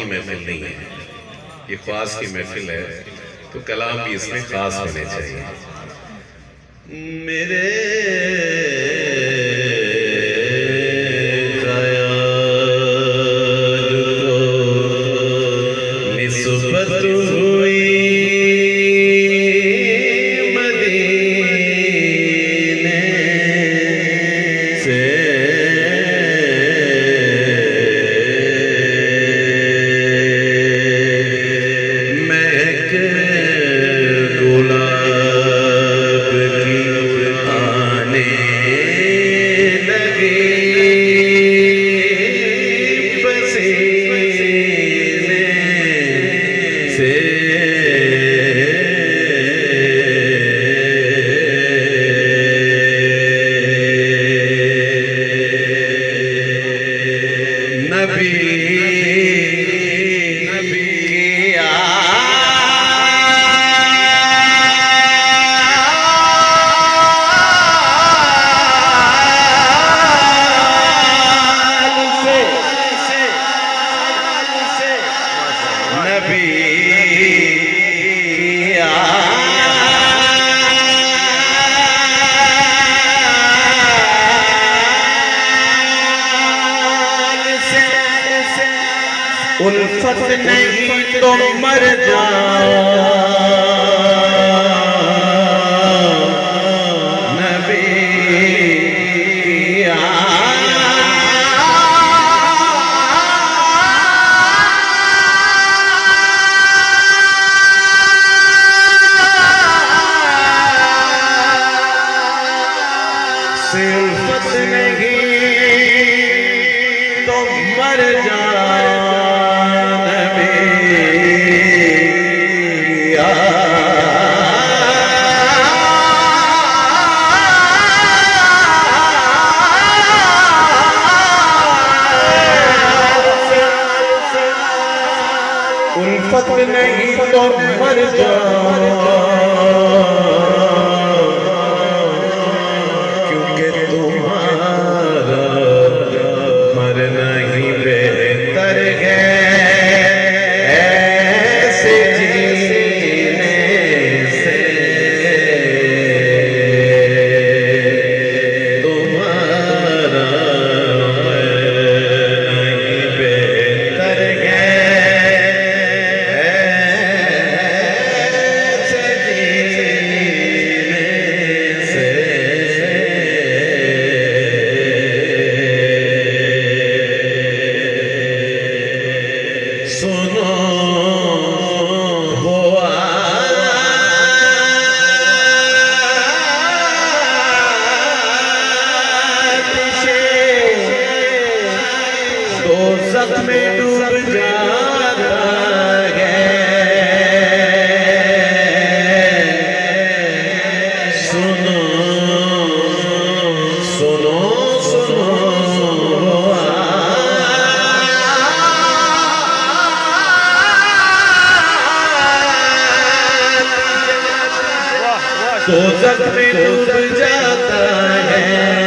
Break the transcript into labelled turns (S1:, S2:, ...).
S1: Normal महफिल नहीं है, ये ख्वास की महफिल है, तो कलाम भी इसमें खास होने चाहिए। मेरे उल्फत नहीं तो मर जाओ नबी किया से उल्फत नहीं तो मर जाओ उल्फत नहीं तो मर जाओ क्योंकि तुम्हारा मरना ही बेहतर है ऐसे जीने से तुम्हारा मरना ही बेहतर है। दोज़ख में डूब जाता है सुनो सुनो सुनो दोज़ख में डूब जाता है